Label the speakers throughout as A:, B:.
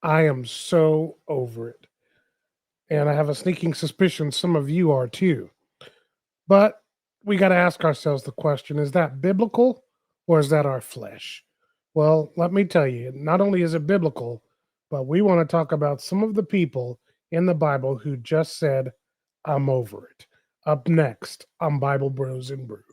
A: I am so over it. And I have a sneaking suspicion some of you are too. But we got to ask ourselves the question, is that biblical or is that our flesh? Well, let me tell you, not only is it biblical, but we want to talk about some of the people in the Bible who just said, I'm over it. Up next on Bible Bros and Brew.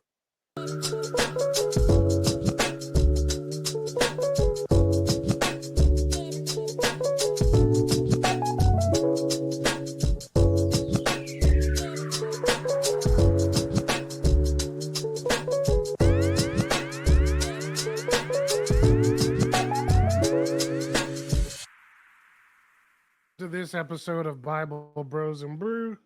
A: To this episode of Bible Bros and Brew.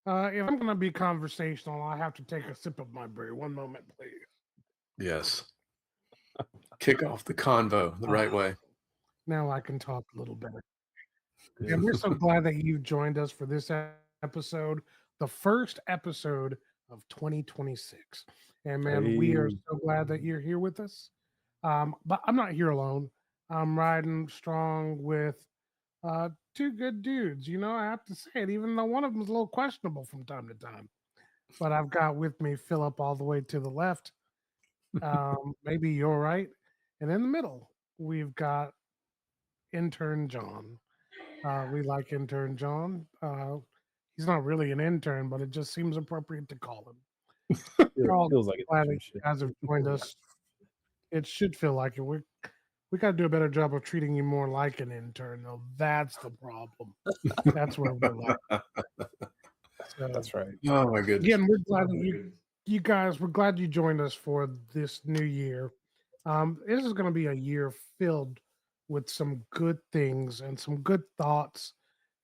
A: If I'm going to be conversational, I have to take a sip of my brew. One moment, please.
B: Yes. Kick off the convo the right way.
A: Now I can talk a little better. And we're so glad that you joined us for this episode, the first episode of 2026. And man, we are so glad that you're here with us. But I'm not here alone. I'm riding strong with two good dudes. You know, I have to say it, even though one of them is a little questionable from time to time. But I've got with me Philip all the way to the left. Maybe you're right. And in the middle, we've got intern John. We like intern John. He's not really an intern, but it just seems appropriate to call him. We're all
C: Feels like
A: glad that
C: it.
A: you guys have joined us. It should feel like it. We got to do a better job of treating you more like an intern, though. That's the problem. That's where we're like. So,
C: That's right.
B: Oh my goodness.
A: again, we're glad that you guys. We're glad you joined us for this new year. This is going to be a year filled with some good things and some good thoughts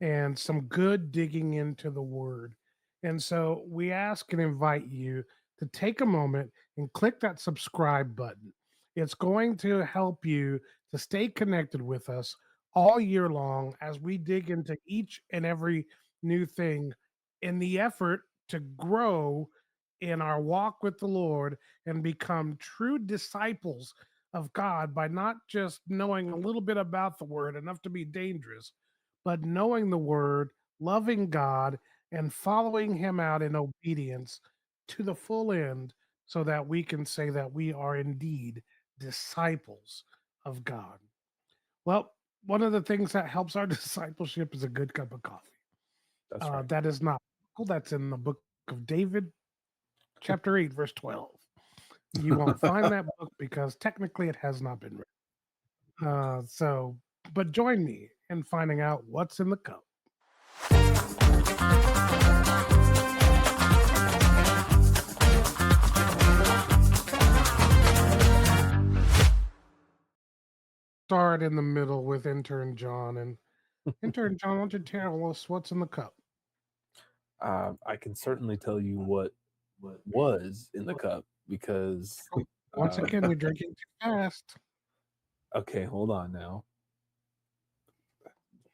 A: and some good digging into the word. And so we ask and invite you to take a moment and click that subscribe button. It's going to help you to stay connected with us all year long as we dig into each and every new thing in the effort to grow in our walk with the Lord and become true disciples of God by not just knowing a little bit about the word, enough to be dangerous, but knowing the word, loving God, and following him out in obedience to the full end so that we can say that we are indeed disciples of God. Well, one of the things that helps our discipleship is a good cup of coffee.
C: That's right.
A: That is not that's in the book of David, chapter 8, verse 12. You won't find that book because technically it has not been written. But join me in finding out what's in the cup. Start in the middle with intern John. And intern John, why don't you tell us what's in the cup?
C: I can certainly tell you what was in the cup because
A: Once again, you're drinking too fast.
C: okay, hold on now.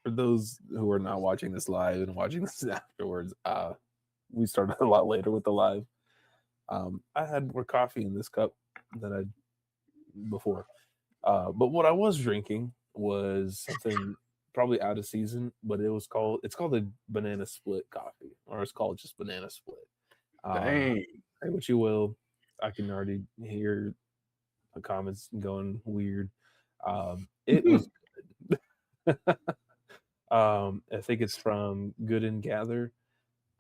C: For those who are not watching this live and watching this afterwards, we started a lot later with the live. I had more coffee in this cup than I before. But what I was drinking was something probably out of season, but it's called the banana split coffee, or it's called just banana split.
B: Dang.
C: Say what you will, I can already hear the comments going weird. It was good. I think it's from Good and Gather.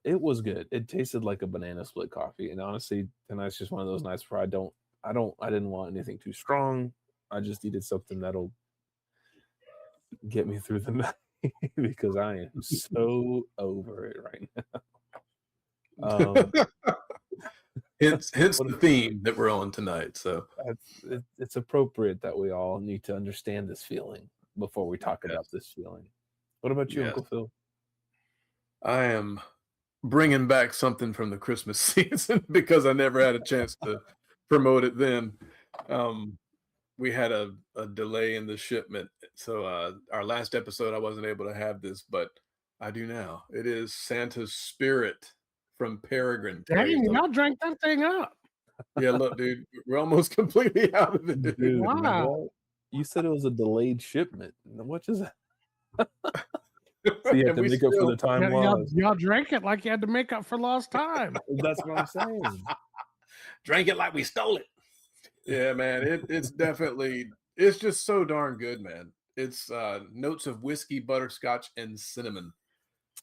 C: It was good. It tasted like a banana split coffee, and honestly, tonight's just one of those nights where I didn't want anything too strong. I just needed something that'll get me through the night because I am so over it right now.
B: Hence the theme that we're on tonight. So
C: it's appropriate that we all need to understand this feeling before we talk about this feeling. What about you,
B: Yes.
C: Uncle Phil?
B: I am bringing back something from the Christmas season because I never had a chance to promote it then. We had a delay in the shipment. So our last episode, I wasn't able to have this, but I do now. It is Santa's Spirit from Peregrine.
A: Dang, y'all drank that thing up.
B: Yeah, look, dude, we're almost completely out of it.
C: Dude,
A: Wow.
C: what? You said it was a delayed shipment. What is that? So you have
B: And
C: to
B: we
C: make up for the
B: still
C: time
A: Yeah, y'all,
C: lost.
A: y'all drank it like you had to make up for lost time.
C: That's what I'm saying.
B: drank it like we stole it. Yeah, man, it's definitely it's just so darn good, man. It's notes of whiskey, butterscotch, and cinnamon.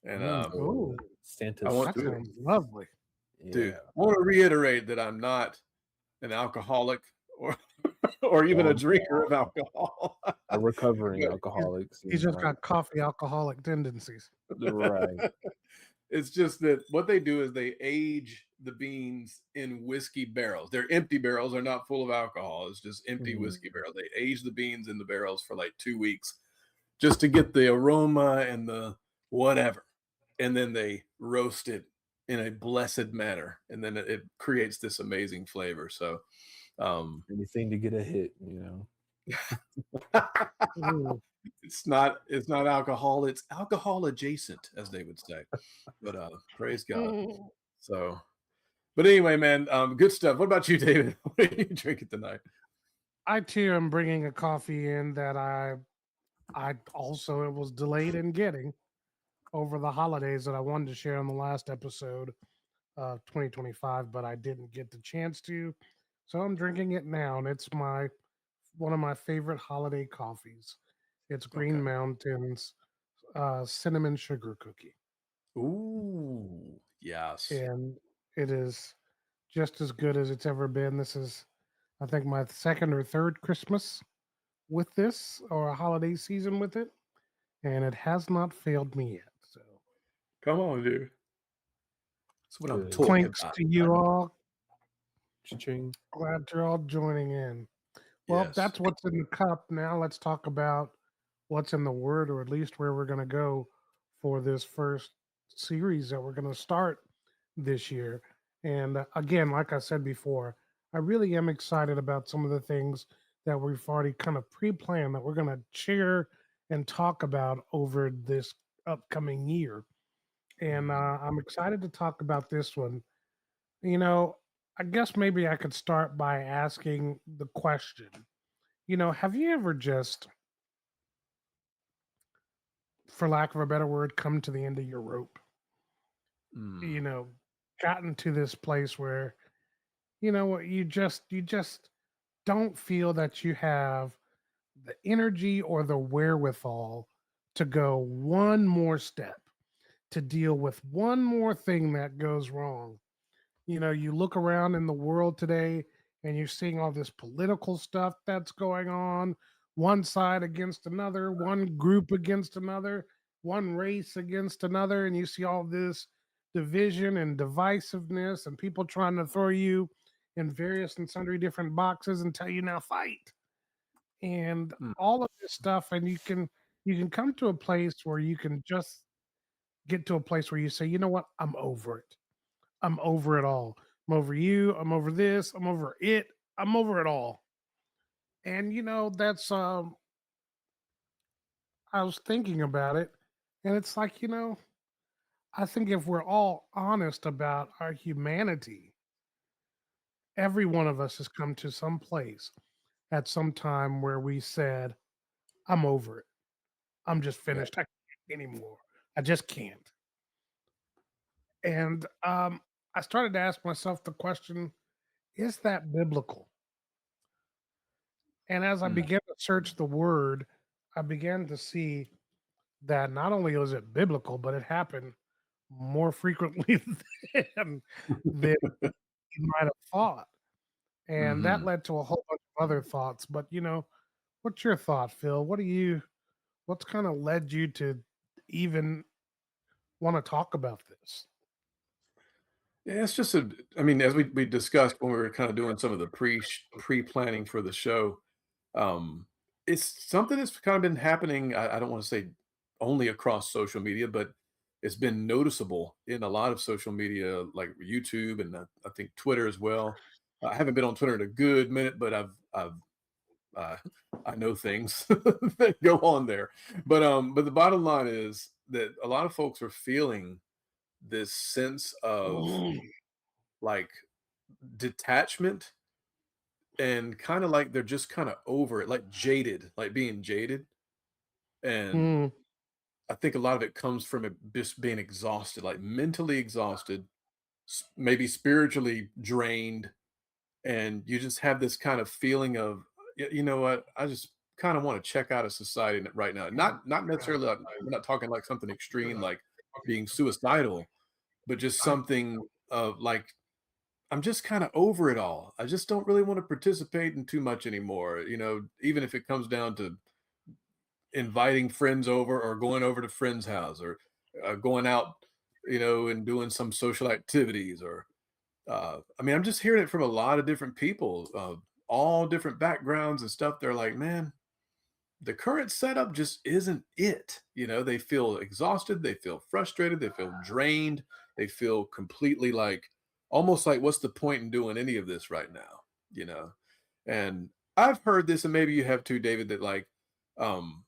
B: And
A: Ooh,
B: I
C: Santa's
B: want
A: that
B: to,
A: sounds lovely.
B: dude,
C: yeah.
B: I want to reiterate that I'm not an alcoholic or or even a
C: Um,
B: drinker of alcohol.
C: a recovering
B: But
A: He's,
C: alcoholic
A: he's
C: seems
A: just
C: right.
A: got coffee alcoholic tendencies.
C: Right.
B: it's just that what they do is they age the beans in whiskey barrels. They're empty barrels, they're not full of alcohol. It's just empty
C: Mhm.
B: whiskey barrels. They age the beans in the barrels for like 2 weeks just to get the aroma and the whatever. And then they roast it in a blessed manner. And then it creates this amazing flavor. So
C: Anything to get a hit, you know.
A: Ooh.
B: it's not alcohol, it's alcohol adjacent, as they would say. But praise God.
A: Mm.
B: So but anyway, man, good stuff. What about you, David? What are you drinking tonight?
A: I too am bringing a coffee in that I also it was delayed in getting over the holidays that I wanted to share on the last episode of 2025, but I didn't get the chance to. So I'm drinking it now, and it's my one of my favorite holiday coffees. It's
B: Okay.
A: Green Mountain's cinnamon sugar cookie,
B: Ooh, yes.
A: and it is just as good as it's ever been. This is, I think, my second or third Christmas with this or a holiday season with it, and it has not failed me yet. So
B: Come on, dude. That's what I'm
C: Good.
B: talking
A: clinks
B: about.
A: to you all.
C: Cha-ching.
A: Glad you're all joining in. Well,
B: Yes.
A: that's what's in the cup. Now let's talk about what's in the word, or at least where we're going to go for this first series that we're going to start this year. And again, like I said before, I really am excited about some of the things that we've already kind of pre planned that we're going to share and talk about over this upcoming year. And I'm excited to talk about this one. You know, I guess maybe I could start by asking the question, have you ever just, for lack of a better word, come to the end of your rope?
B: Mm,
A: You know, gotten to this place where, what, you just don't feel that you have the energy or the wherewithal to go one more step, to deal with one more thing that goes wrong. You look around in the world today and you're seeing all this political stuff that's going on, one side against another, one group against another, one race against another, and you see all this division and divisiveness and people trying to throw you in various and sundry different boxes and tell you now fight and
B: mm,
A: all of this stuff. And you can come to a place where you can just get to a place where you say, you know what, I'm over it. I'm over it all. I'm over you. I'm over this. I'm over it. I'm over it all. And that's I was thinking about it, and it's like, I think if we're all honest about our humanity, every one of us has come to some place at some time where we said, I'm over it. I'm just
B: yeah.
A: finished. I can't anymore. I just can't. And I started to ask myself the question, is that biblical? And as I
B: Mm,
A: began to search the word, I began to see that not only was it biblical, but it happened more frequently than you might have thought. And that
B: mhm.
A: led to a whole bunch of other thoughts. But what's your thought, Phil? What's kind of led you to even want to talk about this?
B: Yeah, it's just I mean, as we discussed when we were kind of doing some of the pre-planning for the show, um, it's something that's kind of been happening. I don't want to say only across social media, but it's been noticeable in a lot of social media, like YouTube and I think Twitter as well. I haven't been on Twitter in a good minute, but I've uh, I know things that go on there. But the bottom line is that a lot of folks are feeling this sense of
A: Mm.
B: like detachment and kind of like they're just kind of over it, like jaded, like being jaded. And
A: Mm,
B: I think a lot of it comes from it just being exhausted, like mentally exhausted, maybe spiritually drained, and you just have this kind of feeling of, You know what, I just kind of want to check out of society right now." Not necessarily, like, we're not talking like something extreme, like being suicidal, but just something of like, I'm just kind of over it all. I just don't really want to participate in too much anymore. Even if it comes down to inviting friends over or going over to friends' house or going out, and doing some social activities or I mean, I'm just hearing it from a lot of different people, all different backgrounds and stuff. They're like, man, the current setup just isn't it. They feel exhausted, they feel frustrated, they feel drained, they feel completely like, almost like, what's the point in doing any of this right now? You know, and I've heard this, and maybe you have too, David, that like, um,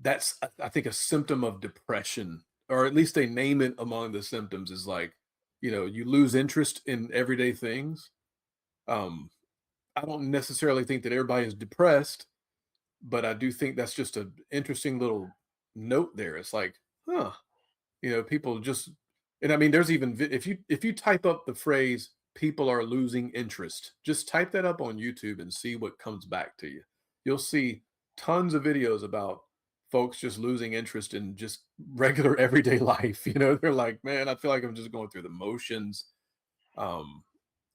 B: that's I think a symptom of depression, or at least they name it among the symptoms, is like, you lose interest in everyday things. Um, I don't necessarily think that everybody is depressed, but I do think that's just an interesting little note there. It's like, huh, people just, and I mean, there's even if you type up the phrase "people are losing interest," just type that up on YouTube and see what comes back to you. You'll see tons of videos about folks just losing interest in just regular everyday life. They're like, man, I feel like I'm just going through the motions, um,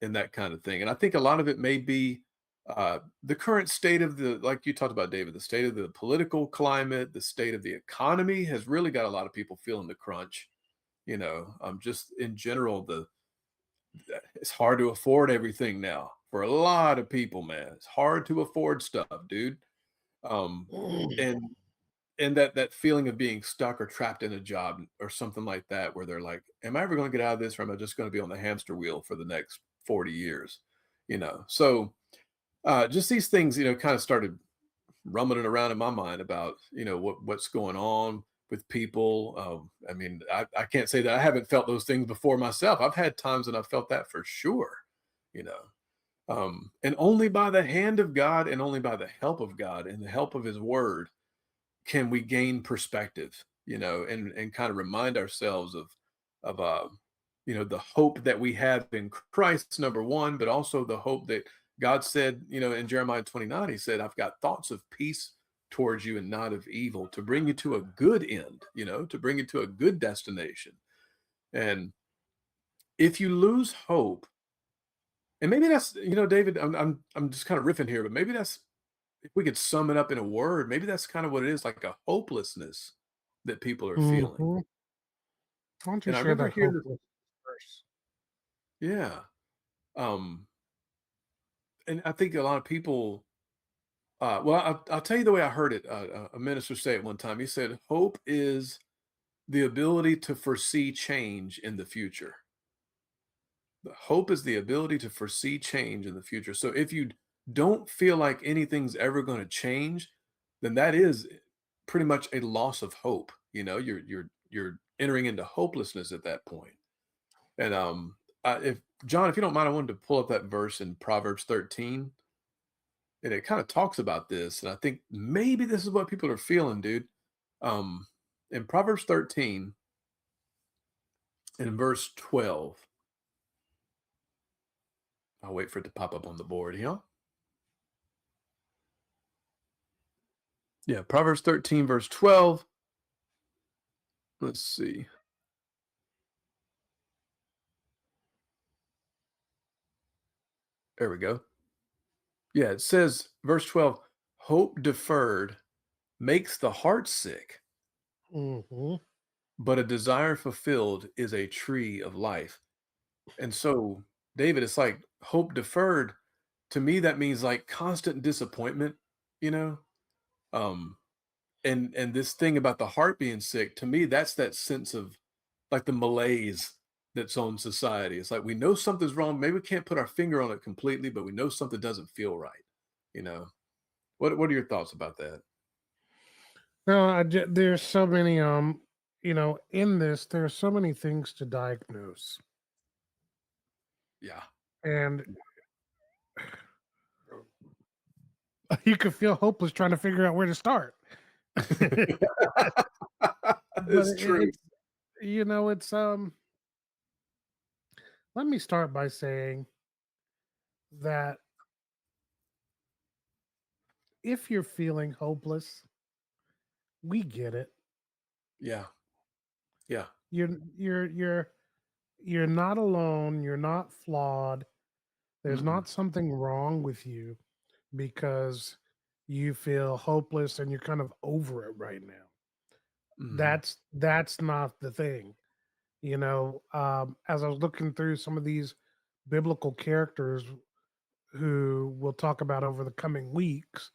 B: and that kind of thing. And I think a lot of it may be the current state of like you talked about, David, the state of the political climate, the state of the economy has really got a lot of people feeling the crunch. Just in general, it's hard to afford everything now for a lot of people, man. It's hard to afford stuff, dude. Um,
A: mm,
B: and that feeling of being stuck or trapped in a job or something like that, where they're like, am I ever going to get out of this, or am I just going to be on the hamster wheel for the next 40 years? So just these things, kind of started rumbling around in my mind about, what's going on with people. I mean, I can't say that I haven't felt those things before myself. I've had times when I've felt that for sure, you know. And only by the hand of God and only by the help of God and the help of his word can we gain perspective, and kind of remind ourselves of the hope that we have in Christ, number one, but also the hope that God said, in Jeremiah 29, he said, I've got thoughts of peace towards you and not of evil, to bring you to a good end, to bring you to a good destination. And if you lose hope, and maybe that's, David, I'm just kind of riffing here, but maybe that's, if we could sum it up in a word, maybe that's kind of what it is, like a hopelessness that people are feeling.
A: mhm. Why don't you
B: And I
A: share
B: remember
A: that
B: hearing
A: hope
B: this,
A: with us first?
B: yeah. Um, and I think a lot of people, well, I'll tell you the way I heard it. A minister say it one time. He said, hope is the ability to foresee change in the future. The hope is the ability to foresee change in the future. So if you don't feel like anything's ever going to change, then that is pretty much a loss of hope. You're entering into hopelessness at that point. And if John, if you don't mind, I wanted to pull up that verse in Proverbs 13, and it kind of talks about this. And I think maybe this is what people are feeling, dude. Um, in Proverbs 13, in verse 12, I'll wait for it to pop up on the board here. Yeah, Proverbs 13, verse 12. Let's see. There we go. Yeah, it says, verse 12, hope deferred makes the heart sick,
A: Mhm.
B: but a desire fulfilled is a tree of life. And so, David, it's like hope deferred. To me, that means like constant disappointment, you know? Um, and this thing about the heart being sick, to me, that's that sense of like the malaise that's on society. It's like we know something's wrong. Maybe we can't put our finger on it completely, but we know something doesn't feel right. You know, what are your thoughts about that?
A: No, there's so many in this there's so many things to diagnose.
B: Yeah.
A: And You could feel hopeless trying to figure out where to start. But
B: It's true.
A: it's it's let me start by saying that if you're feeling hopeless, we get it.
B: Yeah. Yeah.
A: You're you're you're you're not alone, you're not flawed. There's
B: Mm-mm.
A: not something wrong with you because you feel hopeless and you're kind of over it right now.
B: Mhm.
A: That's not the thing. As I was looking through some of these biblical characters who we'll talk about over the coming weeks,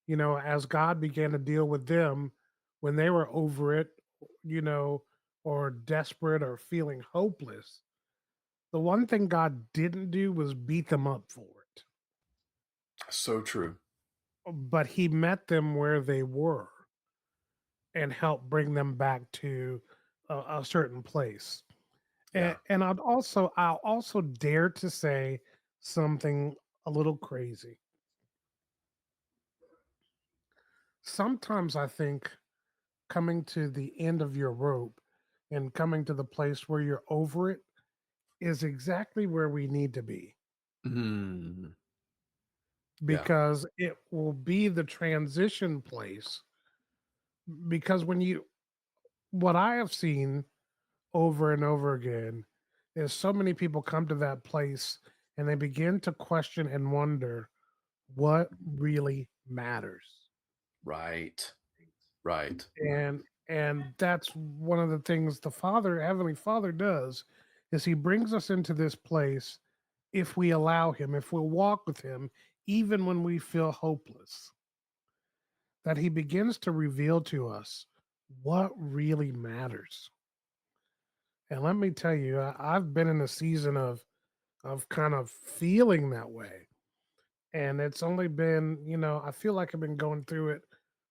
A: as God began to deal with them when they were over it, you know, or desperate or feeling hopeless, the one thing God didn't do was beat them up for it,
B: So true.
A: but He met them where they were and helped bring them back to a certain place. And,
B: Yeah.
A: and I'll also dare to say something a little crazy. Sometimes I think coming to the end of your rope and coming to the place where you're over it is exactly where we need to be,
B: Mm. Yeah.
A: because it will be the transition place. Because what I have seen over and over again is so many people come to that place and they begin to question and wonder what really matters.
B: Right. Right.
A: And that's one of the things the Father, Heavenly Father, does is He brings us into this place if we allow Him, if we'll walk with Him, even when we feel hopeless, that He begins to reveal to us what really matters. And let me tell you, I've been in a season of kind of feeling that way. And it's only been, I feel like I've been going through it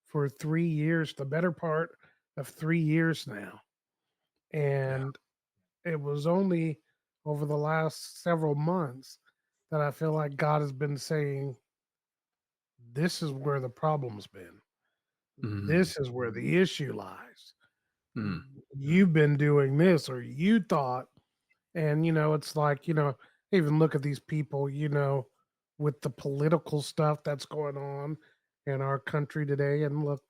A: for 3 years, the better part of 3 years now.
B: Yeah.
A: And it was only over the last several months that I feel like God has been saying, this is where the problem's been.
B: Mm.
A: This is where the issue lies.
B: Mm.
A: You've been doing this, or you thought, and it's like, even look at these people, with the political stuff that's going on in our country today. And look,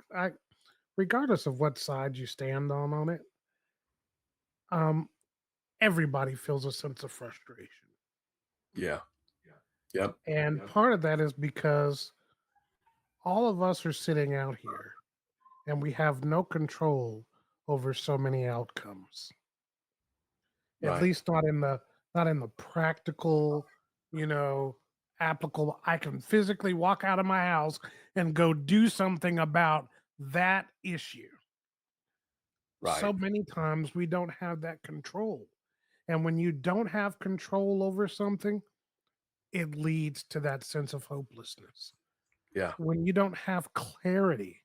A: regardless of what side you stand on it, um, everybody feels a sense of frustration.
B: Yeah. Yep.
A: And part of that is because all of us are sitting out here and we have no control over so many outcomes. At
B: Right.
A: least not in the practical, you know, applicable. I can physically walk out of my house and go do something about that issue. So
B: Right.
A: many times we don't have that control. And when you don't have control over something, it leads to that sense of hopelessness.
B: Yeah.
A: When you don't have clarity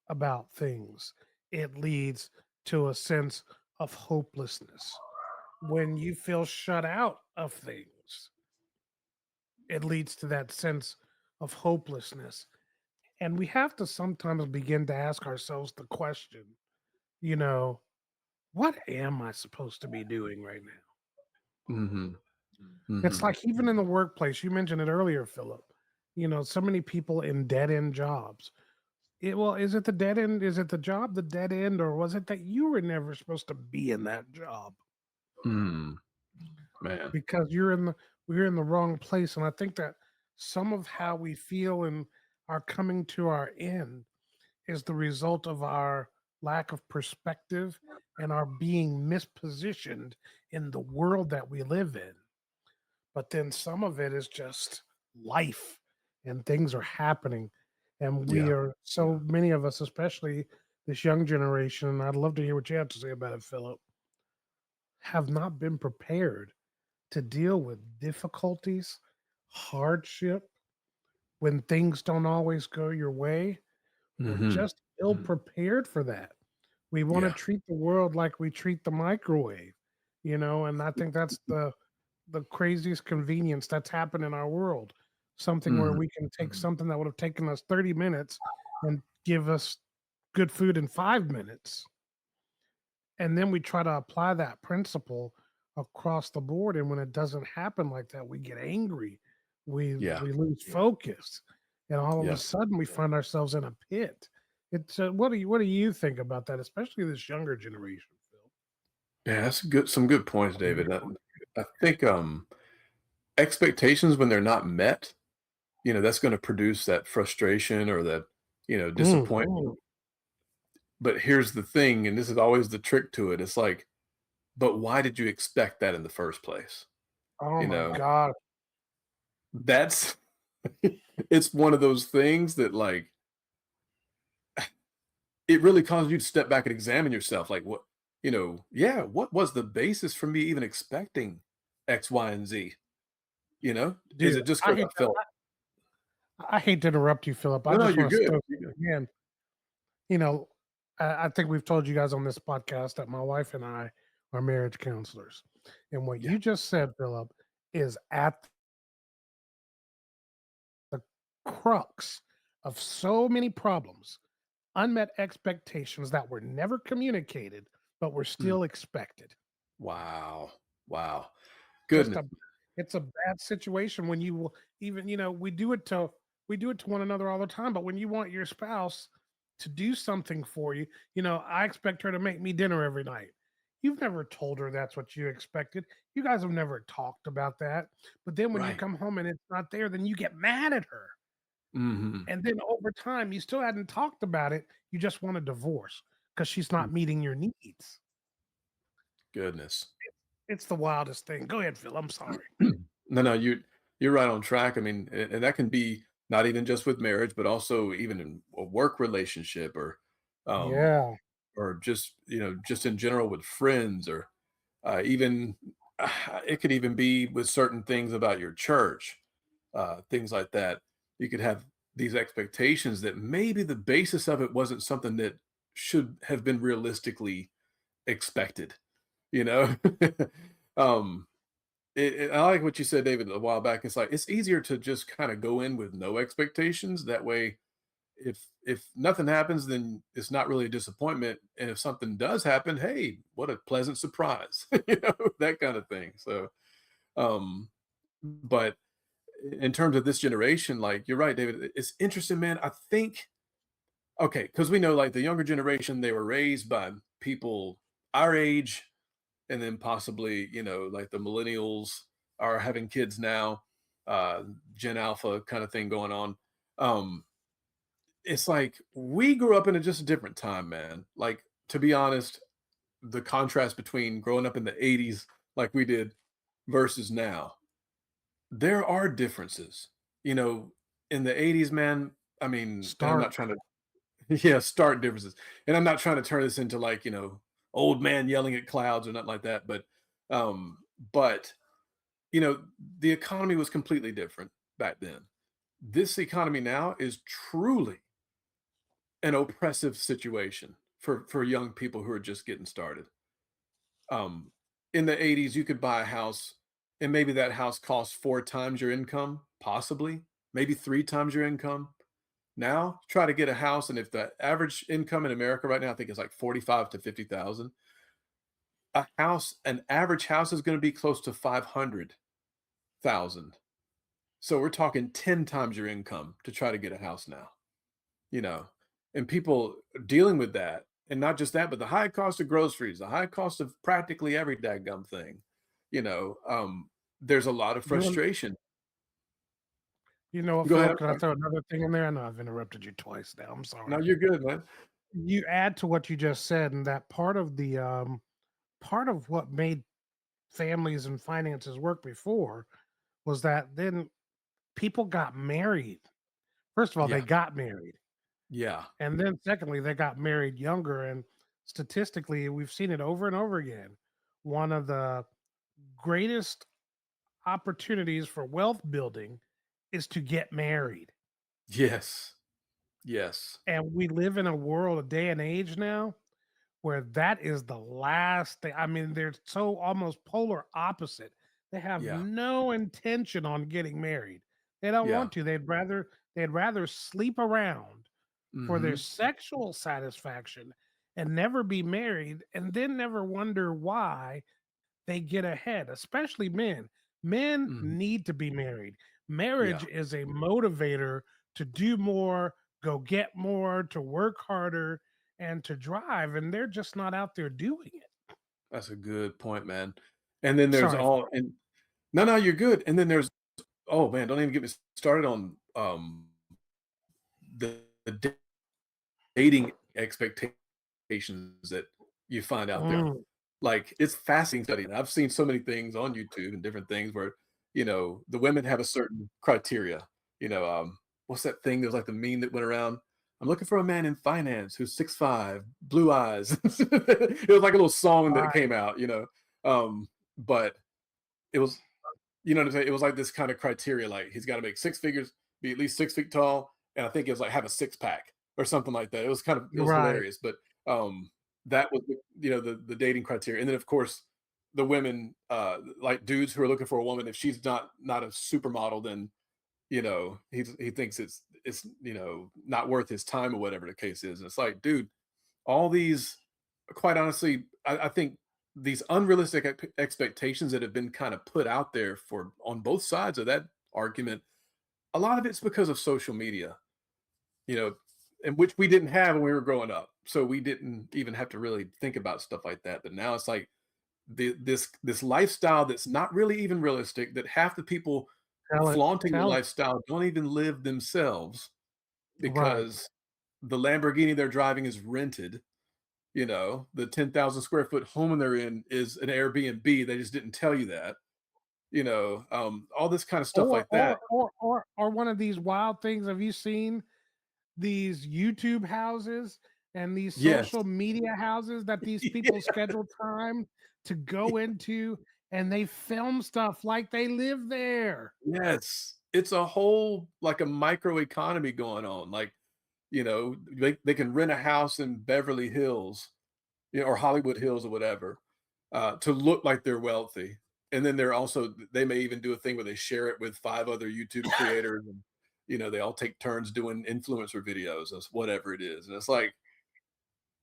A: about things, it leads to a sense of hopelessness. When you feel shut out of things, it leads to that sense of hopelessness. And we have to sometimes begin to ask ourselves the question, you know, what am I supposed to be doing right now?
B: Mhm.
A: It's
B: Mhm.
A: like even in the workplace, you mentioned it earlier, Philip. So many people in dead end jobs. Well, is it the dead end? Is it the job, the dead end, or was it that you were never supposed to be in that job
B: Mm. Man.
A: because we're in the wrong place? And I think that some of how we feel and are coming to our end is the result of our lack of perspective and our being mispositioned in the world that we live in. But then some of it is just life and things are happening. And we
B: Yeah.
A: are so many of us, especially this young generation, and I'd love to hear what you have to say about it, Philip, have not been prepared to deal with difficulties, hardship, when things don't always go your way. We're
B: Mhm.
A: just ill prepared for that. We want to
B: Yeah.
A: treat the world like we treat the microwave, and I think that's the craziest convenience that's happened in our world. something where
B: Mhm,
A: we can take
B: mhm.
A: something that would have taken us 30 minutes and give us good food in 5 minutes. And then we try to apply that principle across the board. And when it doesn't happen like that, we get angry.
B: Yeah,
A: We lose focus. And all of a
B: yeah.
A: sudden we find ourselves in a pit. It's what do you think about that, especially this younger generation, Phil?
B: Yeah, that's good some good points, David. I think, expectations when they're not met, that's gonna produce that frustration or that, disappointment.
A: Mhm.
B: But here's the thing, and this is always the trick to it, it's like, "But why did you expect that in the first place?"
A: Oh
B: You
A: my
B: know?
A: God.
B: That's it's one of those things that, like, it really causes you to step back and examine yourself, like, yeah, what was the basis for me even expecting X, Y, and Z? Is
A: Dude,
B: it just because I felt
A: I hate to interrupt you, Philip. I
B: no, no,
A: just
B: you're
A: want to
B: good,
A: throw
B: you're good.
A: again. You know, I think we've told you guys on this podcast that my wife and I are marriage counselors. And what
B: Yeah,
A: you just said, Philip, is at the crux of so many problems, unmet expectations that were never communicated, but were
B: mm,
A: still expected.
B: wow, wow,
A: Just
B: goodness,
A: a it's a bad situation when you will even, we do it to one another all the time, but when you want your spouse to do something for you, I expect her to make me dinner every night. You've never told her that's what you expected. You guys have never talked about that. But then when you
B: right,
A: come home and it's not there, then you get mad at her.
B: mhm,
A: And then over time, you still hadn't talked about it. You just want a divorce because she's not
B: mm,
A: meeting your needs.
B: goodness.
A: It's the wildest thing. Go ahead, Phil. I'm sorry.
B: No, no, you're right on track, I mean, and that can be not even just with marriage, but also even in a work relationship um,
A: Yeah.
B: or just, just in general with friends or, even it could even be with certain things about your church, things like that. You could have these expectations that maybe the basis of it wasn't something that should have been realistically expected, you know? Um, I like what you said, David, a while back. It's like it's easier to just kind of go in with no expectations. That way, if nothing happens, then it's not really a disappointment. And if something does happen, hey, what a pleasant surprise, that kind of thing. So, um, but in terms of this generation, like you're right, David, it's interesting, man. I think okay, because we know like the younger generation, they were raised by people our age and then possibly, like the millennials are having kids now, uh, Gen Alpha kind of thing going on. Um, it's like we grew up in just a different time, man. Like to be honest, the contrast between growing up in the '80s like we did versus now, there are differences. You know, in the '80s, man. I mean, and I'm not
A: Stark.
B: trying to yeah, stark differences. And I'm not trying to turn this into like, old man yelling at clouds or nothing like that. Um, but the economy was completely different back then. This economy now is truly an oppressive situation for young people who are just getting started. Um, in the '80s, you could buy a house and maybe that house costs 4 times your income, possibly, maybe 3 times your income. Now, try to get a house, and if the average income in America right now, I think is like 45 to 50,000, an average house is going to be close to 500,000. So we're talking 10 times your income to try to get a house now, you know, and people dealing with that. And not just that, but the high cost of groceries, the high cost of practically every daggum thing, you know, there's a lot of
A: You
B: frustration.
A: You know what,
B: Go ahead.
A: Philip?
B: I'm
A: Can I
B: sorry.
A: throw another thing in there? I know I've interrupted you twice now. I'm
B: No,
A: sorry.
B: you're good, man.
A: You add to what you just said, and that part of what made families and finances work before was that then people got married. First of all, they
B: Yeah.
A: got married.
B: Yeah.
A: And then secondly, they got married younger. And statistically, we've seen it over and over again. One of the greatest opportunities for wealth building is to get married.
B: Yes. Yes.
A: And we live in a world, a day and age now where that is the last thing. I mean, they're so almost polar opposite. They have
B: Yeah.
A: no intention on getting married. They don't
B: Yeah.
A: want to. They'd rather sleep around for their
B: Mhm.
A: sexual satisfaction and never be married and then never wonder why they get ahead, especially men. Men
B: Mhm.
A: need to be married.
B: Yeah.
A: Marriage is a motivator to do more, go get more, to work harder, and to drive. And they're just not out there doing it.
B: That's a good point, man. And then there's
A: Sorry,
B: all and no, no, you're good. And then there's oh man, don't even get me started on the dating expectations that you find out there.
A: mm,
B: Like, it's fascinating study. And I've seen so many things on YouTube and different things where, the women have a certain criteria. What's that thing? There's like the meme that went around. I'm looking for a man in finance who's 6'5", blue eyes. It was like a little song that
A: right,
B: came out. But it was what I'm saying? It was like this kind of criteria, like he's got to make six figures, be at least 6 feet tall, and I think it was like have a six pack or something like that. It was
A: right.
B: hilarious, but that was the dating criteria, and then of course the women, like dudes who are looking for a woman, if she's not a supermodel, then he thinks it's not worth his time or whatever the case is. And it's like, dude, all these, quite honestly, I think these unrealistic expectations that have been kind of put out there for on both sides of that argument, a lot of it's because of social media, you know, and which we didn't have when we were growing up. So we didn't even have to really think about stuff like that. But now it's like this lifestyle that's not really even realistic, that half the people
A: Tell it.
B: flaunting the
A: Tell it.
B: lifestyle don't even live themselves
A: Right.
B: because the Lamborghini they're driving is rented. The 10,000 square foot home they're in is an Airbnb. They just didn't tell you that. All this kind of stuff
A: Or
B: like that.
A: or or or or one of these wild things. Have you seen these YouTube houses and these
B: Yes.
A: social media houses that these people schedule time to go into, and they film stuff like they live there?
B: Yes. It's a whole like a micro economy going on. Like, they can rent a house in Beverly Hills, or Hollywood Hills or whatever, to look like they're wealthy. And then they may even do a thing where they share it with five other YouTube creators, and they all take turns doing influencer videos or whatever it is. And it's like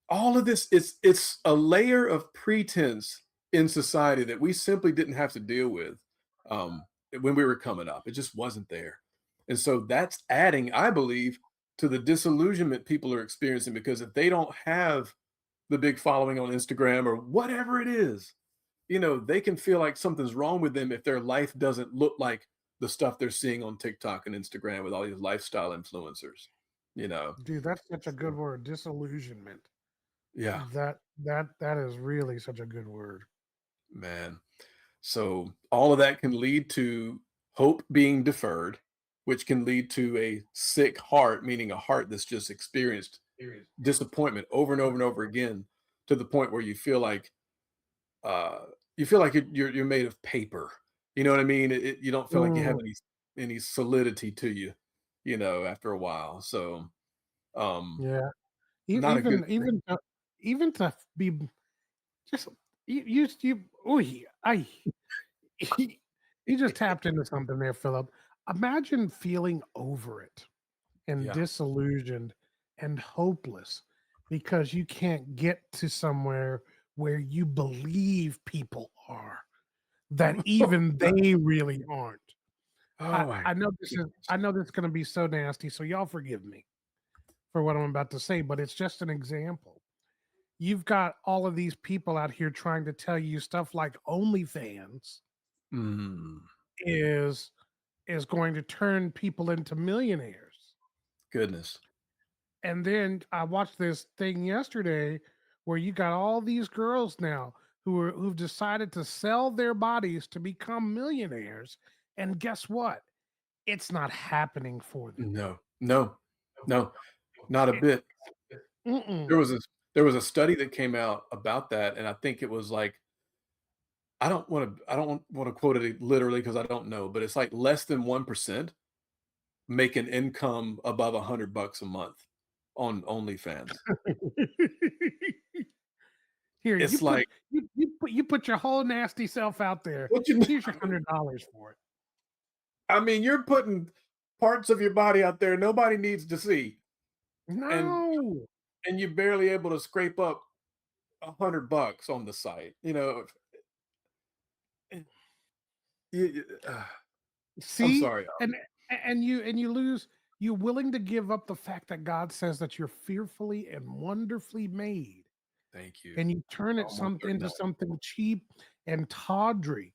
B: all of this, it's a layer of pretense in society that we simply didn't have to deal with when we were coming up. It just wasn't there. And so that's adding, I believe, to the disillusionment people are experiencing, because if they don't have the big following on Instagram or whatever it is, they can feel like something's wrong with them if their life doesn't look like the stuff they're seeing on TikTok and Instagram with all these lifestyle influencers, you know.
A: Dude, that's such a good
B: So,
A: word, disillusionment.
B: yeah,
A: That is really such a good word.
B: man. So all of that can lead to hope being deferred, which can lead to a sick heart, meaning a heart that's just experienced disappointment over and over and over again, to the point where uh, you feel like you're made of paper. You know what I mean? You don't feel like you have
A: Mm,
B: any solidity to you, after a while. So, um,
A: yeah. E-
B: not a good
A: Even
B: thing.
A: even to, even to be just you ooh, I you just tapped into something there, Philip. Imagine feeling over it and
B: Yeah.
A: disillusioned and hopeless because you can't get to somewhere where you believe people are, that even they really aren't. I,
B: Oh my
A: I know this is
B: goodness.
A: I know this is gonna be so nasty, so y'all forgive me for what I'm about to say, but it's just an example. You've got all of these people out here trying to tell you stuff like OnlyFans
B: Mm,
A: is is going to turn people into millionaires.
B: goodness.
A: And then I watched this thing yesterday where you got all these girls now who've decided to sell their bodies to become millionaires. And guess what? It's not happening for them.
B: No, no, no, not a
A: It,
B: bit. There
A: mm-mm.
B: was a there was a study that came out about that, and I think it was like, I don't wanna quote it literally because I don't know, but it's like less than 1% make an income above $100 a month on OnlyFans.
A: Here,
B: It's like,
A: you put your whole nasty self out there.
B: what you
A: Here's your $100 for it.
B: I mean, you're putting parts of your body out there nobody needs to see, and
A: No.
B: you're barely able to scrape up $100 on the site. Eh, I'm
A: See,
B: sorry.
A: and you lose. You're willing to give up the fact that God says that you're fearfully and wonderfully made,
B: Thank you.
A: and you turn it
B: Almost
A: something
B: heard
A: into
B: that.
A: something cheap and tawdry,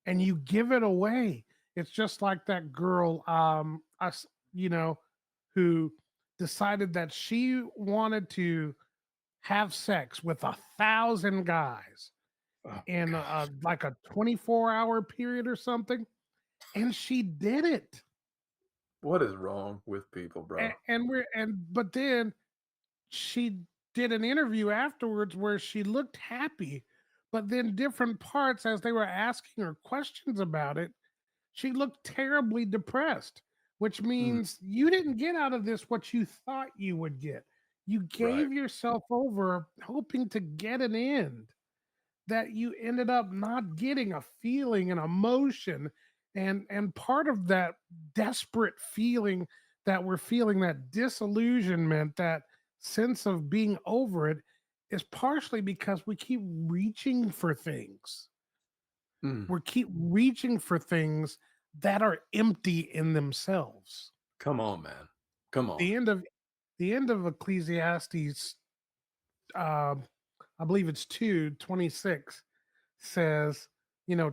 A: and you give it away. It's just like that girl, us, who decided that she wanted to have sex with 1,000 guys
B: Oh
A: in
B: gosh,
A: like a 24-hour period or something, and she did it.
B: what is wrong with people, bro?
A: But then she did an interview afterwards where she looked happy, but then different parts as they were asking her questions about it, she looked terribly depressed, which
B: Mm,
A: means you didn't get out of this what you thought you would get. You
B: right.
A: gave yourself over hoping to get an end that you ended up not getting, a feeling, an emotion, and part of that desperate feeling that we're feeling, that disillusionment, that sense of being over it, is partially because we keep reaching for things.
B: Mm,
A: We keep reaching for things that are empty in themselves.
B: come on, man. Come on.
A: The end of Ecclesiastes, um, I believe it's 2:26, says,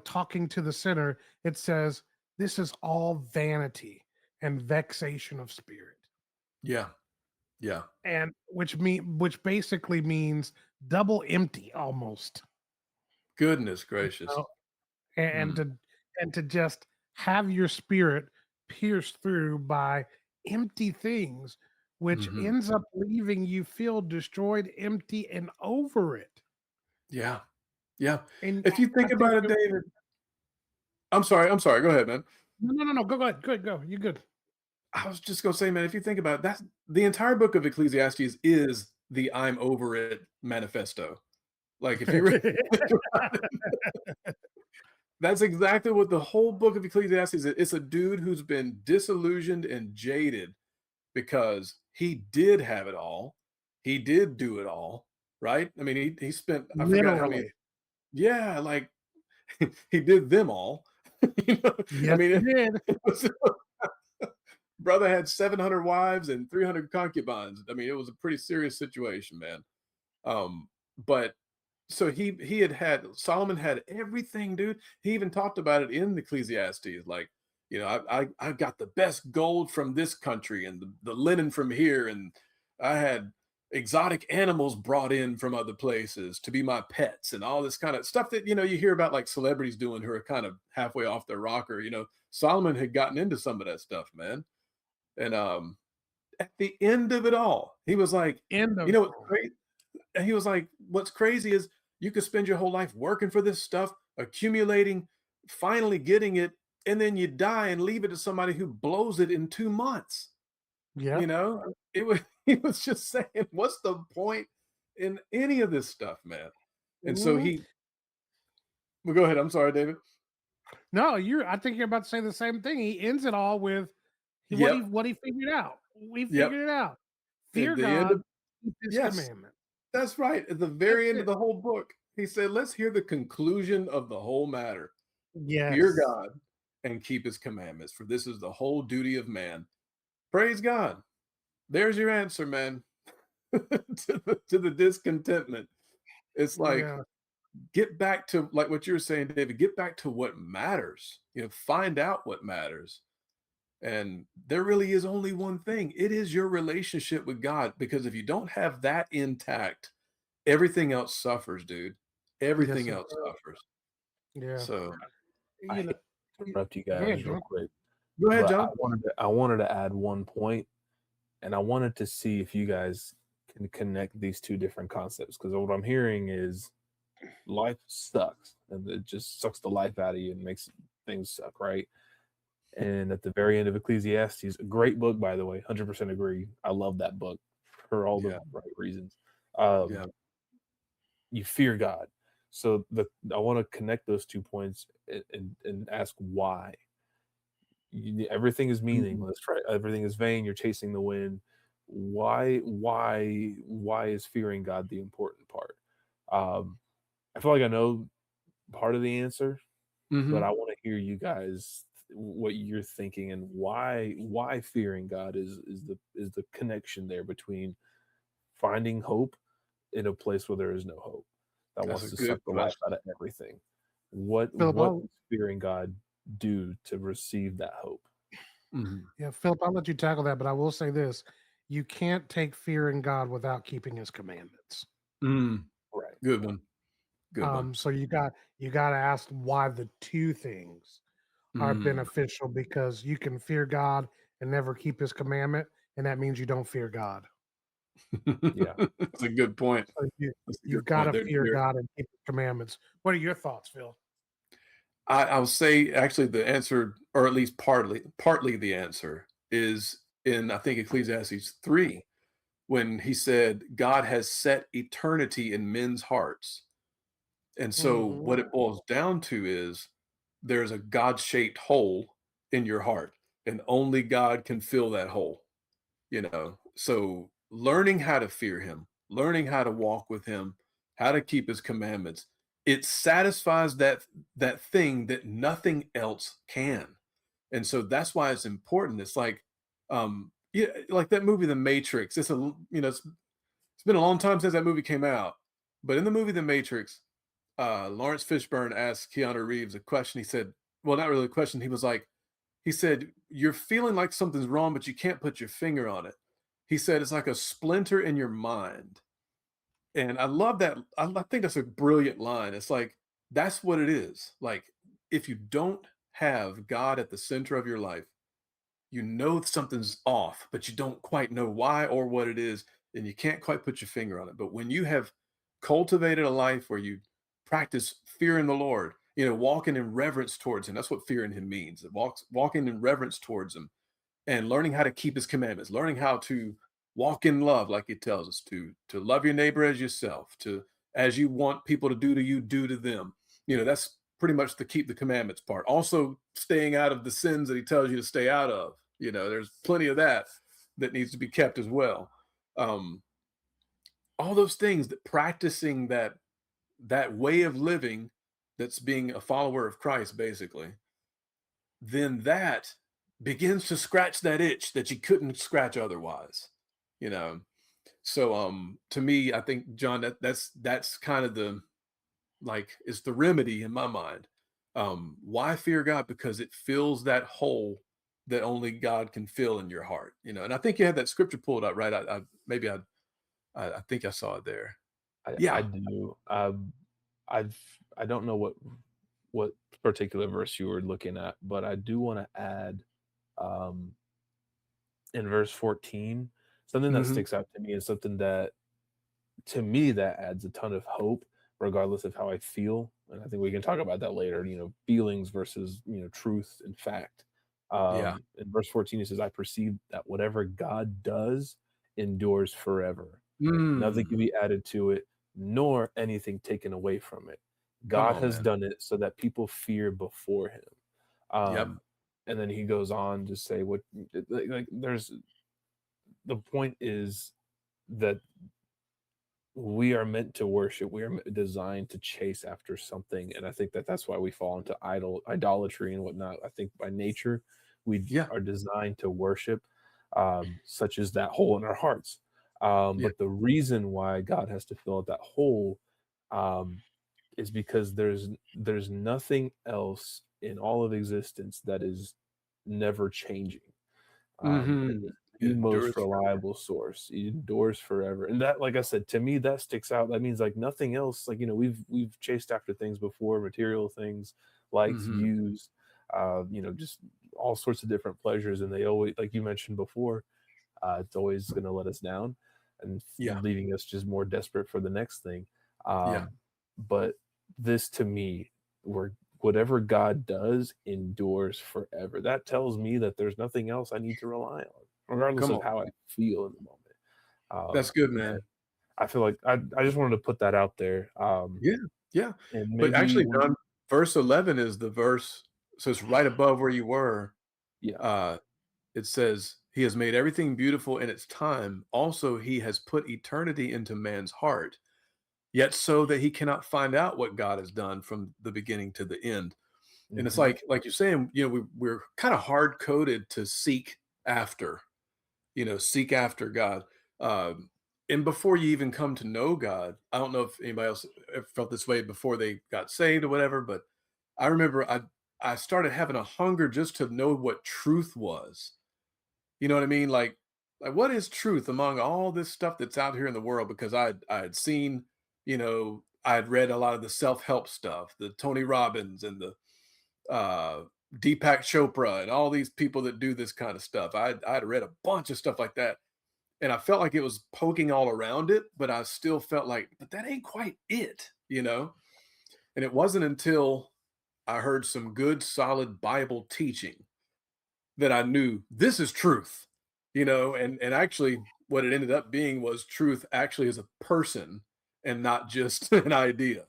A: talking to the sinner, it says, "This is all vanity and vexation of spirit,"
B: Yeah, yeah.
A: and which basically means double empty almost.
B: Goodness
A: You
B: gracious.
A: know? and
B: Mm,
A: to just have your spirit pierced through by empty things, which
B: mhm.
A: ends up leaving you feel destroyed, empty, and over it.
B: Yeah, yeah.
A: And
B: If you
A: I
B: think
A: think
B: about it, David, I'm sorry, go ahead, man.
A: no, go ahead, good, go, you good.
B: I was just gonna say, man, if you think about it, that's the entire book of Ecclesiastes is the "I'm over it" manifesto. Like, if you really think about it, that's exactly what the whole book of Ecclesiastes is. It's a dude who's been disillusioned and jaded because he did have it all. He did do it all, right? I mean, he spent I forgot how many.
A: Literally.
B: Yeah, like he did them all. I
A: Yes,
B: mean,
A: he did.
B: it was brother had 700 wives and 300 concubines. I mean, it was a pretty serious situation, man. But so he had Solomon had everything, dude. He even talked about it in Ecclesiastes, like, I got the best gold from this country and the linen from here, and I had exotic animals brought in from other places to be my pets and all this kind of stuff that you hear about like celebrities doing who are kind of halfway off their rocker. Solomon had gotten into some of that stuff, man. And at the end of it all, he was like,
A: End
B: you
A: of
B: know what's great? And he was like, what's crazy is you could spend your whole life working for this stuff, accumulating, finally getting it, and then you die and leave it to somebody who blows it in 2 months. You
A: Yep.
B: know, it was he was just saying, what's the point in any of this stuff, man? And so
A: Mhm.
B: he well, go ahead. I'm sorry, David.
A: No, I think you're about to say the same thing. He ends it all with
B: Yep,
A: what he figured out. We
B: yep.
A: figured it out.
B: At
A: Fear
B: the end of
A: God, keep his
B: yes,
A: commandment.
B: that's right. At the
A: That's
B: very end of
A: it.
B: the whole book, he said, let's hear the conclusion of the whole matter. Fear
A: Yes.
B: God and keep his commandments, for this is the whole duty of man. Praise God. There's your answer, man, to the discontentment. It's like,
A: Yeah.
B: get back to, like what you were saying, David, get back to what matters. Find out what matters. And there really is only one thing. It is your relationship with God. Because if you don't have that intact, everything else suffers, dude.
A: Yes,
B: Everything
A: it
B: else
A: does.
B: suffers.
A: Yeah.
B: So
C: I
A: You
C: hate
A: know,
C: to interrupt you
A: go ahead,
C: guys real
A: John.
C: quick,
B: go ahead,
C: but I
B: John.
C: wanted to I wanted to add one point, and I wanted to see if you guys can connect these two different concepts, because what I'm hearing is life sucks, and it just sucks the life out of you and makes things suck, right? And at the very end of Ecclesiastes, a great book, by the way, 100% agree. I love that book for all the
B: Yeah.
C: right reasons. Um,
B: Yeah.
C: you fear God. So I want to connect those 2 points and ask why. everything is
B: Mhm.
C: meaningless, right? Everything is vain. You're chasing the wind. Why is fearing God the important part? Um, I feel like I know part of the answer, but
B: Mhm.
C: I want to hear you guys what you're thinking and why fearing God is the connection there between finding hope in a place where there is no hope that
B: That's
C: wants
B: a
C: to
B: good
C: suck the life out
B: question.
C: of everything. What
A: Philip,
C: what does fearing God do to receive that hope?
B: Mhm.
A: yeah, Philip, I'll let you tackle that, but I will say this: you can't take fear in God without keeping His commandments.
B: Mm.
C: Right.
B: Good one. Good one.
A: So you got to ask why the two things are
B: Mm.
A: beneficial, because you can fear God and never keep His commandment, and that means you don't fear God.
C: Yeah.
B: That's a good point.
A: So
B: That's a
A: you've
B: good
A: got
B: point.
A: to fear God and keep His commandments. What are your thoughts, Phil?
B: I will say actually the answer, or at least partly the answer, is in I think Ecclesiastes 3, when he said, God has set eternity in men's hearts. And so
A: Hmm.
B: what it boils down to is there's a God-shaped hole in your heart, and only God can fill that hole. So learning how to fear him, learning how to walk with him, how to keep his commandments, it satisfies that thing that nothing else can. And so that's why it's important. It's like yeah, like that movie The Matrix. It's been a long time since that movie came out, but in the movie The Matrix, Lawrence Fishburne asked Keanu Reeves a question. He said, well, not really a question. He said, you're feeling like something's wrong, but you can't put your finger on it. He said, it's like a splinter in your mind. And I love that. I think that's a brilliant line. It's like, that's what it is. Like, if you don't have God at the center of your life, you know something's off, but you don't quite know why or what it is, and you can't quite put your finger on it. But when you have cultivated a life where you practice fear in the Lord, walking in reverence towards him, that's what fear in him means. It walking in reverence towards him and learning how to keep his commandments, learning how to walk in love, like he tells us to love your neighbor as yourself, to as you want people to do to you, do to them. That's pretty much the keep the commandments part. Also staying out of the sins that he tells you to stay out of. There's plenty of that needs to be kept as well. Um, all those things, that practicing that way of living, that's being a follower of Christ, basically, then that begins to scratch that itch that you couldn't scratch otherwise. You know. So to me, I think, John, that's kind of the, like, it's the remedy in my mind. Why fear God? Because it fills that hole that only God can fill in your heart. And I think you had that scripture pulled up, right? I think I saw it there.
C: I
B: Yeah.
C: do. I don't know what particular verse you were looking at, but I do want to add um, in verse 14 something that
B: Hmm.
C: sticks out to me is something that to me that adds a ton of hope regardless of how I feel, and I think we can talk about that later, feelings versus truth and fact.
B: Yeah.
C: In verse 14 it says, I perceive that whatever God does endures forever. Nothing
B: Mm.
C: can be added to it, nor anything taken away from it.
B: Come
C: God
B: on,
C: has
B: man.
C: done it so that people fear before him.
B: Yep.
C: And then he goes on to say what, like there's, the point is that we are meant to worship. We are designed to chase after something, and I think that that's why we fall into idolatry and whatnot. I think by nature, we
B: Yeah.
C: are designed to worship, such as that hole in our hearts.
B: Yeah.
C: But the reason why God has to fill out that hole um, is because there's nothing else in all of existence that is never changing. It
B: Hmm.
C: is
B: It
C: the
B: endures
C: most
B: forever.
C: reliable source. It endures forever. And that, like I said, to me, that sticks out. That means like nothing else. Like, we've chased after things before, material things, likes,
B: Hmm.
C: views, just all sorts of different pleasures. And they always, like you mentioned before, it's always going to let us down and
B: Yeah.
C: leaving us just more desperate for the next thing.
B: Yeah.
C: But this to me, where whatever God does endures forever. That tells me that there's nothing else I need to rely on, regardless
B: Come
C: of
B: on.
C: how I feel in the moment.
B: That's good,
C: But
B: man.
C: I feel like I just wanted to put that out there.
B: Yeah. Yeah.
C: And
B: But
C: maybe
B: actually,
C: when
B: John, verse 11 is the verse. So it's right above where you were.
C: Yeah.
B: It says, "He has made everything beautiful in its time. Also, he has put eternity into man's heart, yet so that he cannot find out what God has done from the beginning to the end." And it's
C: Mhm.
B: like you're saying, we're kind of hard coded to after, seek after God. Um, and before you even come to know God, I don't know if anybody else ever felt this way before they got saved or whatever, but I remember I started having a hunger just to know what truth was. You know what I mean? Like what is truth among all this stuff that's out here in the world? Because I had seen, I had read a lot of the self-help stuff, the Tony Robbins and the uh Deepak Chopra and all these people that do this kind of stuff. I'd read a bunch of stuff like that, and I felt like it was poking all around it, but I still felt like, but that ain't quite it. And it wasn't until I heard some good, solid Bible teaching that I knew this is truth, and actually what it ended up being was truth actually as a person and not just an idea,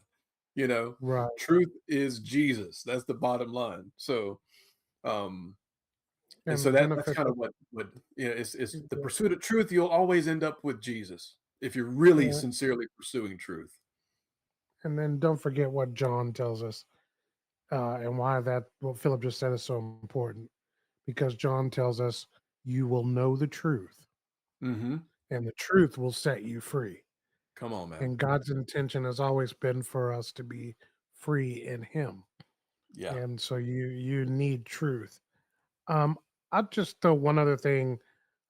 B: you know.
A: Right.
B: Truth is Jesus. That's the bottom line. So um and
A: And
B: so
A: the
B: that's
A: benefit
B: kind
A: of
B: of what it's the
A: yeah,
B: pursuit of truth. You'll always end up with Jesus if you're really
A: yeah.
B: sincerely pursuing truth.
A: And then don't forget what John tells us, and why that what Philip just said is so important. Because John tells us you will know the truth,
B: Mhm.
A: and the truth will set you free.
B: Come on, man.
A: And God's intention has always been for us to be free in Him.
B: Yeah.
A: And so you need truth. Um, I'll just throw one other thing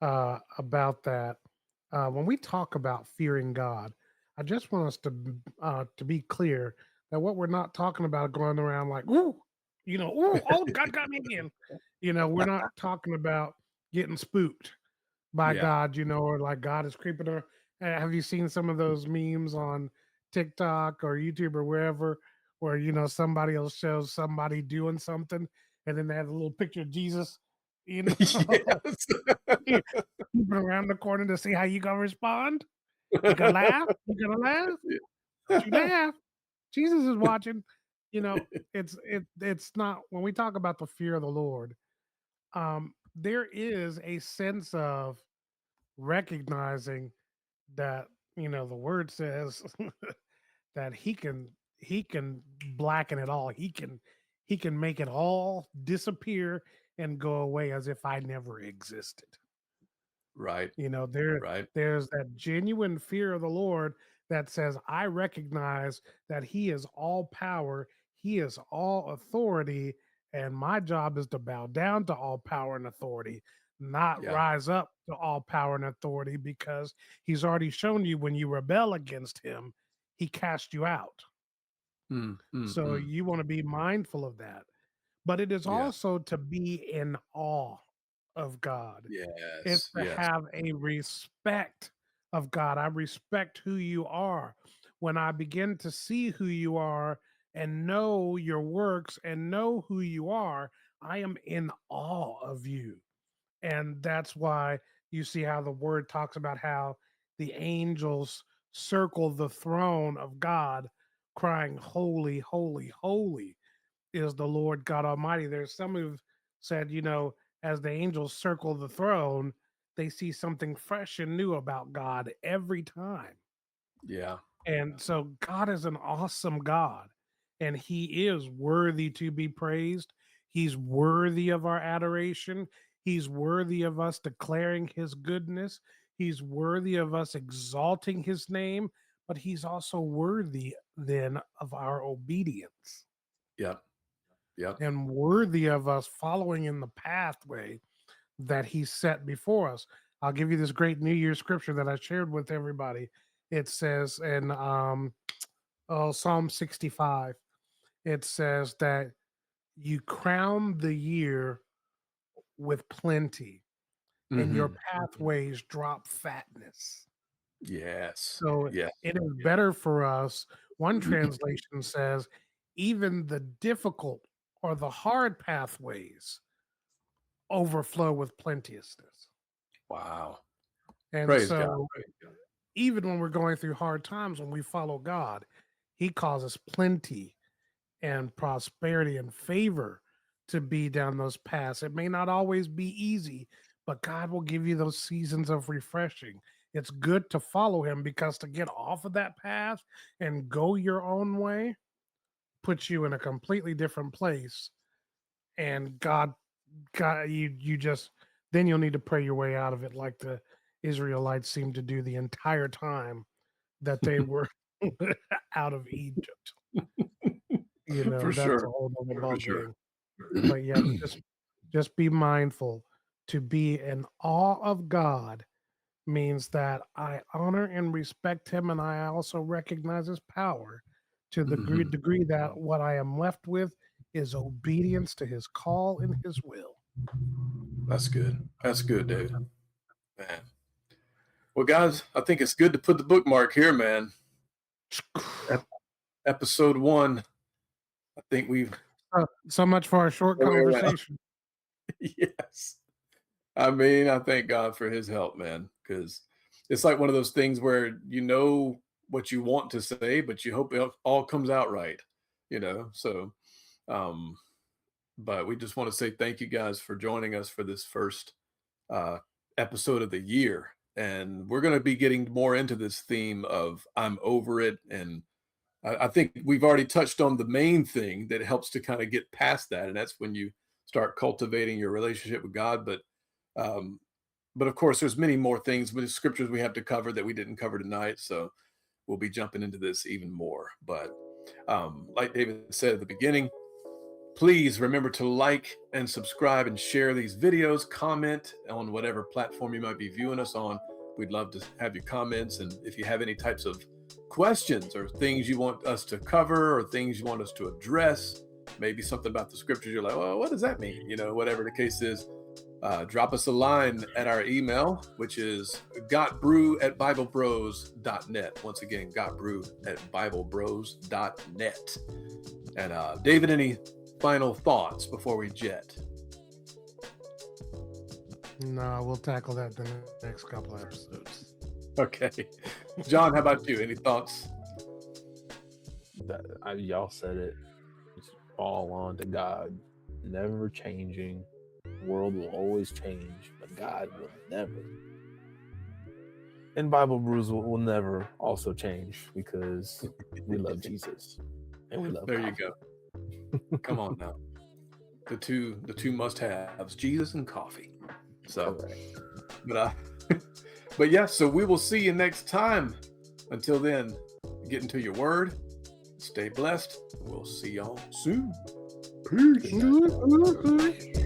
A: about that. When we talk about fearing God, I just want us to be clear that what we're not talking about going around like, ooh, ooh, oh, God got me again. We're not talking about getting spooked by
B: Yeah.
A: God, or like God is creeping her. Have you seen some of those memes on TikTok or YouTube or wherever where somebody else shows somebody doing something and then they have a little picture of Jesus, you know,
B: Yes.
A: peeping around the corner to see how you gonna respond? You gonna laugh? You gonna laugh? Don't you laugh. Jesus is watching. It's not when we talk about the fear of the Lord, there is a sense of recognizing that the word says that he can blacken it all. He can make it all disappear and go away as if I never existed.
B: Right. Right.
A: There's that genuine fear of the Lord that says I recognize that he is all power, he is all authority, and my job is to bow down to all power and authority, not
B: Yeah.
A: rise up to all power and authority, because he's already shown you when you rebel against him, he cast you out.
B: Mm, mm,
A: So
B: mm.
A: you want to be mindful of that. But it is
B: Yeah.
A: also to be in awe of God. It's
B: Yes.
A: to
B: Yes.
A: have a respect of God. I respect who you are. When I begin to see who you are and know your works and know who you are, I am in awe of you. And that's why you see how the word talks about how the angels circle the throne of God, crying, Holy, holy, holy is the Lord God Almighty. There's some who've said, as the angels circle the throne, they see something fresh and new about God every time.
B: Yeah.
A: And so God is an awesome God, and He is worthy to be praised. He's worthy of our adoration. He's worthy of us declaring His goodness. He's worthy of us exalting His name, but He's also worthy then of our obedience
B: Yep. Yep.
A: and worthy of us following in the pathway that He set before us. I'll give you this great New Year scripture that I shared with everybody. It says in Psalm 65, it says that you crown the year with plenty and your
B: Mhm.
A: pathways drop fatness.
B: Yes.
A: So
B: Yes.
A: it is better for us. One translation says, even the difficult or the hard pathways overflow with plenteousness.
B: Wow.
A: And
B: Praise God.
A: so,
B: Praise God.
A: even when we're going through hard times, when we follow God, He causes plenty and prosperity and favor to be down those paths. It may not always be easy, but God will give you those seasons of refreshing. It's good to follow him, because to get off of that path and go your own way puts you in a completely different place. And God, you just, then you'll need to pray your way out of it, like the Israelites seemed to do the entire time that they were out of Egypt.
B: For
A: That's a
B: sure.
A: whole other
B: For
A: ball
B: sure.
A: game. But yeah, just be mindful. To be in awe of God means that I honor and respect him, and I also recognize his power to the
B: Mhm.
A: degree that what I am left with is obedience to his call and his will.
B: That's good. That's good, David. Man. Well, guys, I think it's good to put the bookmark here, man. Ep- Episode 1. I think we've
A: So much for our short
B: way around.
A: conversation.
B: Yes. I mean, I thank God for his help, man, because it's like one of those things where you know what you want to say, but you hope it all comes out right, So, um, but we just want to say thank you guys for joining us for this first uh, episode of the year. And we're going to be getting more into this theme of I'm over it. And I think we've already touched on the main thing that helps to kind of get past that. And that's when you start cultivating your relationship with God. Um, but of course, there's many more things with the scriptures we have to cover that we didn't cover tonight. So we'll be jumping into this even more. But like David said at the beginning, please remember to like and subscribe and share these videos, comment on whatever platform you might be viewing us on. We'd love to have your comments. And if you have any types of questions or things you want us to cover or things you want us to address, maybe something about the scriptures, you're like, well, what does that mean? Whatever the case is, drop us a line at our email, which is gotbrew@biblebros.net. Once again, gotbrew@biblebros.net. And David, any final thoughts before we jet?
A: No, we'll tackle that in the next couple episodes.
B: Okay. John, how about you? Any thoughts?
C: Y'all said it. It's all on to God. Never changing. The world will always change, but God will never. And Bible Brews will never also change, because we love Jesus and we love
B: There you
C: coffee.
B: go. Come on now. The two must-haves, Jesus and coffee. So,
C: Correct.
B: but yeah, so we will see you next time. Until then, get into your word, stay blessed. We'll see y'all soon. Peace.
C: Good night.